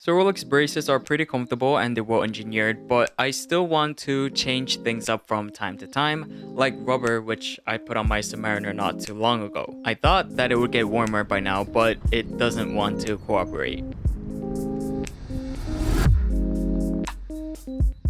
So Rolex bracelets are pretty comfortable and they're well engineered, but I still want to change things up from time to time, like rubber, which I put on my Submariner not too long ago. I thought that it would get warmer by now, but it doesn't want to cooperate.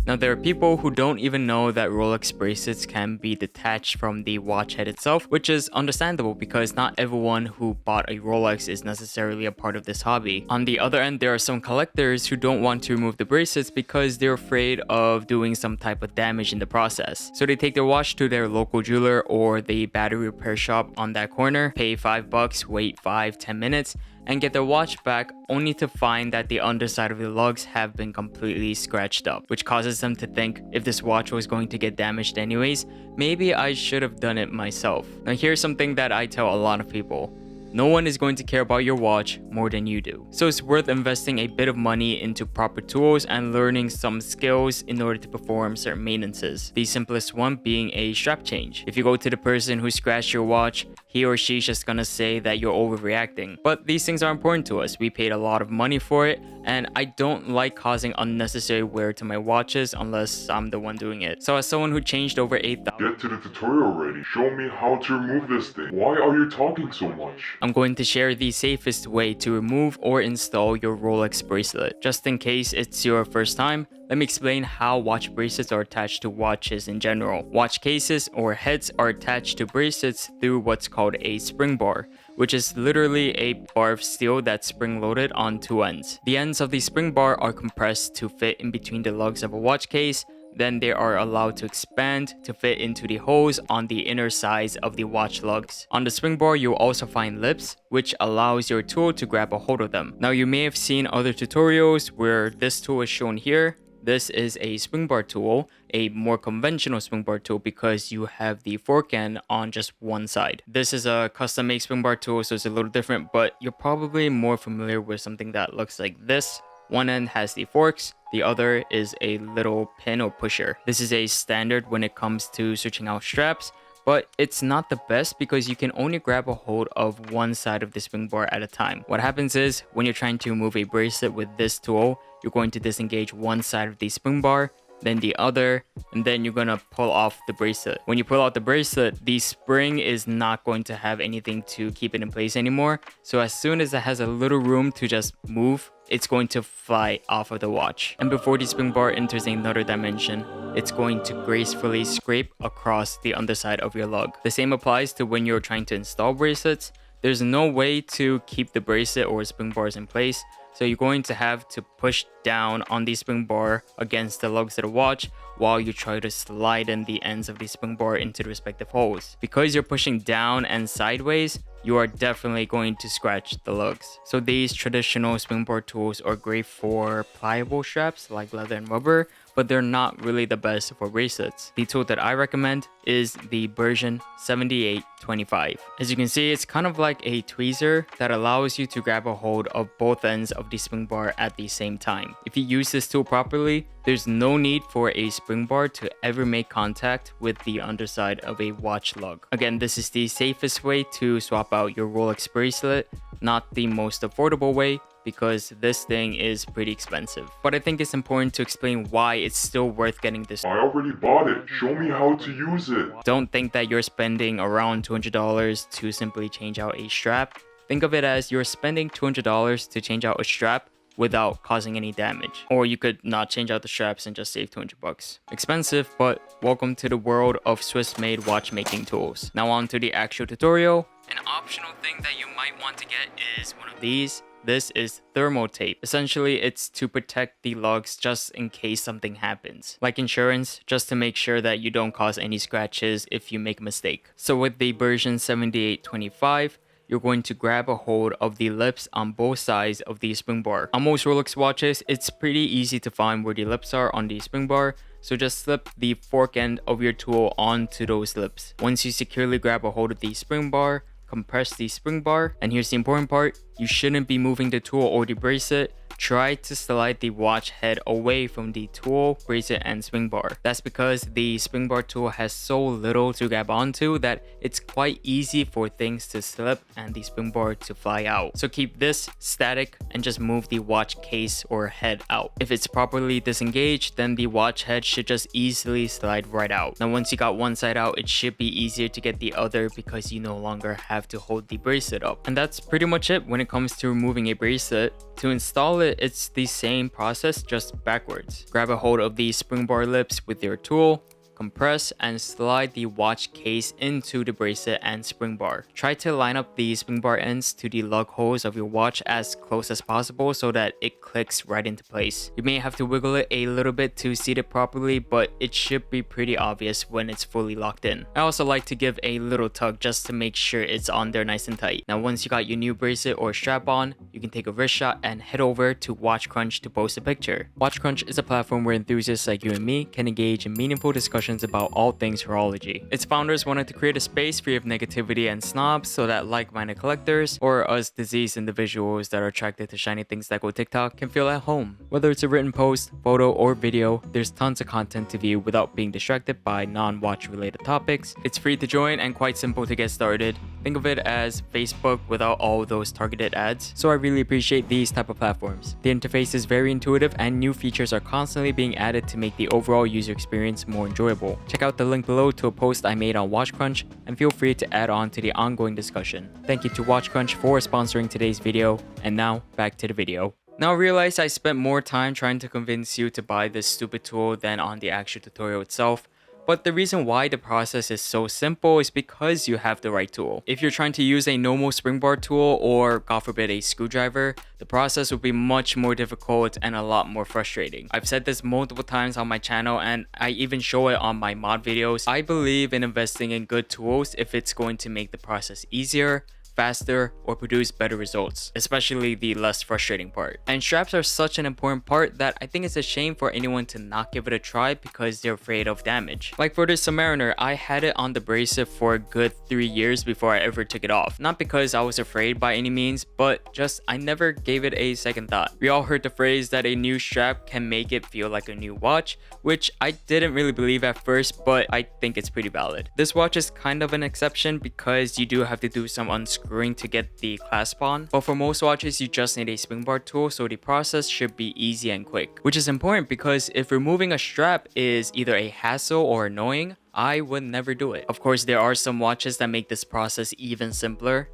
Now, there are people who don't even know that Rolex bracelets can be detached from the watch head itself, which is understandable because not everyone who bought a Rolex is necessarily a part of this hobby. On the other end, there are some collectors who don't want to remove the bracelets because they're afraid of doing some type of damage in the process. So they take their watch to their local jeweler or the battery repair shop on that corner, pay $5, wait 5-10 minutes, and get their watch back only to find that the underside of the lugs have been completely scratched up, which causes them to think if this watch was going to get damaged anyways, maybe I should have done it myself. Now here's something that I tell a lot of people. No one is going to care about your watch more than you do. So it's worth investing a bit of money into proper tools and learning some skills in order to perform certain maintenances. The simplest one being a strap change. If you go to the person who scratched your watch, he or she's just gonna say that you're overreacting. But these things are important to us. We paid a lot of money for it, and I don't like causing unnecessary wear to my watches unless I'm the one doing it. So as someone who changed over 8,000... Get to the tutorial already. Show me how to remove this thing. Why are you talking so much? I'm going to share the safest way to remove or install your Rolex bracelet. Just in case it's your first time, let me explain how watch bracelets are attached to watches in general. Watch cases or heads are attached to bracelets through what's called a spring bar, which is literally a bar of steel that's spring-loaded on two ends. The ends of the spring bar are compressed to fit in between the lugs of a watch case. Then they are allowed to expand to fit into the holes on the inner sides of the watch lugs. On the spring bar, you'll also find lips, which allows your tool to grab a hold of them. Now, you may have seen other tutorials where this tool is shown here. This is a spring bar tool, a more conventional spring bar tool because you have the fork end on just one side. This is a custom made spring bar tool, so it's a little different, but you're probably more familiar with something that looks like this. One end has the forks, the other is a little pin or pusher. This is a standard when it comes to switching out straps, but it's not the best because you can only grab a hold of one side of the spring bar at a time. What happens is when you're trying to remove a bracelet with this tool, you're going to disengage one side of the spring bar, then the other, and then you're gonna pull off the bracelet. When you pull out the bracelet, the spring is not going to have anything to keep it in place anymore. So as soon as it has a little room to just move, it's going to fly off of the watch. And before the spring bar enters another dimension, it's going to gracefully scrape across the underside of your lug. The same applies to when you're trying to install bracelets. There's no way to keep the bracelet or spring bars in place, so you're going to have to push down on the spring bar against the lugs of the watch while you try to slide in the ends of the spring bar into the respective holes. Because you're pushing down and sideways, you are definitely going to scratch the lugs. So these traditional spring bar tools are great for pliable straps like leather and rubber, but they're not really the best for bracelets. The tool that I recommend is the version 7825. As you can see, it's kind of like a tweezer that allows you to grab a hold of both ends of the spring bar at the same time. If you use this tool properly, there's no need for a spring bar to ever make contact with the underside of a watch lug. Again, this is the safest way to swap out your Rolex bracelet, not the most affordable way, because this thing is pretty expensive. But I think it's important to explain why it's still worth getting this. I already bought it. Show me how to use it. Don't think that you're spending around $200 to simply change out a strap. Think of it as you're spending $200 to change out a strap without causing any damage. Or you could not change out the straps and just save 200 bucks. Expensive, but welcome to the world of Swiss-made watchmaking tools. Now on to the actual tutorial. An optional thing that you might want to get is one of these. This is thermal tape. Essentially, it's to protect the lugs just in case something happens. Like insurance, just to make sure that you don't cause any scratches if you make a mistake. So with the version 7825, you're going to grab a hold of the lips on both sides of the spring bar. On most Rolex watches, it's pretty easy to find where the lips are on the spring bar, so just slip the fork end of your tool onto those lips. Once you securely grab a hold of the spring bar, compress the spring bar, and here's the important part, you shouldn't be moving the tool or the bracelet try to slide the watch head away from the tool, bracelet, and spring bar. That's because the spring bar tool has so little to grab onto that it's quite easy for things to slip and the spring bar to fly out. So keep this static and just move the watch case or head out. If it's properly disengaged, then the watch head should just easily slide right out. Now once you got one side out, it should be easier to get the other because you no longer have to hold the bracelet up. And that's pretty much it when it comes to removing a bracelet. To install it, it's the same process, just backwards. Grab a hold of the spring bar lips with your tool, compress and slide the watch case into the bracelet and spring bar. Try to line up the spring bar ends to the lug holes of your watch as close as possible so that it clicks right into place. You may have to wiggle it a little bit to seat it properly, but it should be pretty obvious when it's fully locked in. I also like to give a little tug just to make sure it's on there nice and tight. Now once you got your new bracelet or strap on, you can take a wrist shot and head over to Watch Crunch to post a picture. Watch Crunch is a platform where enthusiasts like you and me can engage in meaningful discussions about all things horology. Its founders wanted to create a space free of negativity and snobs so that like-minded collectors or us diseased individuals that are attracted to shiny things that go TikTok can feel at home. Whether it's a written post, photo, or video, there's tons of content to view without being distracted by non-watch related topics. It's free to join and quite simple to get started. Think of it as Facebook without all those targeted ads. So I really appreciate these type of platforms. The interface is very intuitive and new features are constantly being added to make the overall user experience more enjoyable. Check out the link below to a post I made on Watch Crunch and feel free to add on to the ongoing discussion. Thank you to Watch Crunch for sponsoring today's video, and now back to the video. Now I realize I spent more time trying to convince you to buy this stupid tool than on the actual tutorial itself. But the reason why the process is so simple is because you have the right tool. If you're trying to use a normal spring bar tool or, God forbid, a screwdriver, the process will be much more difficult and a lot more frustrating. I've said this multiple times on my channel and I even show it on my mod videos. I believe in investing in good tools if it's going to make the process easier, faster, or produce better results, especially the less frustrating part. And straps are such an important part that I think it's a shame for anyone to not give it a try because they're afraid of damage. Like for this Submariner, I had it on the bracelet for a good 3 years before I ever took it off. Not because I was afraid by any means, but just I never gave it a second thought. We all heard the phrase that a new strap can make it feel like a new watch, which I didn't really believe at first, but I think it's pretty valid. This watch is kind of an exception because you do have to do some unscrewing to get the clasp on, but for most watches you just need a spring bar tool, so the process should be easy and quick, which is important because if removing a strap is either a hassle or annoying, I would never do it. Of course, there are some watches that make this process even simpler,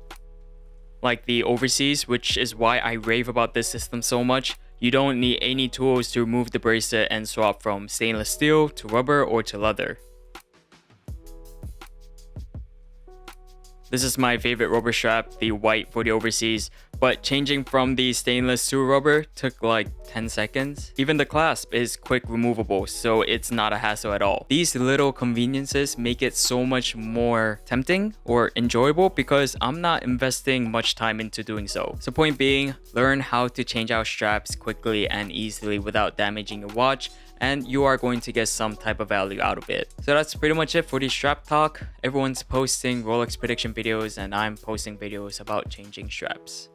like the Overseas, which is why I rave about this system so much. You don't need any tools to remove the bracelet and swap from stainless steel to rubber or to leather. This is my favorite rubber strap, the white for the Overseas, but changing from the stainless to rubber took like 10 seconds. Even the clasp is quick removable, so it's not a hassle at all. These little conveniences make it so much more tempting or enjoyable because I'm not investing much time into doing so. So point being, learn how to change out straps quickly and easily without damaging your watch, and you are going to get some type of value out of it. So that's pretty much it for the strap talk. Everyone's posting Rolex prediction videos and I'm posting videos about changing straps.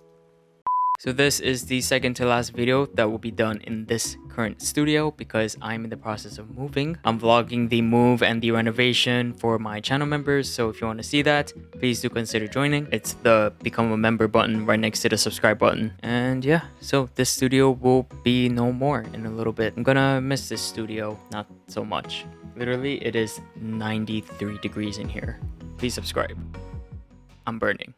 So this is the second to last video that will be done in this current studio because I'm in the process of moving. I'm vlogging the move and the renovation for my channel members, so if you want to see that, please do consider joining. It's the become a member button right next to the subscribe button. And yeah, so this studio will be no more in a little bit. I'm gonna miss this studio, not so much. Literally, it is 93 degrees in here. Please subscribe. I'm burning.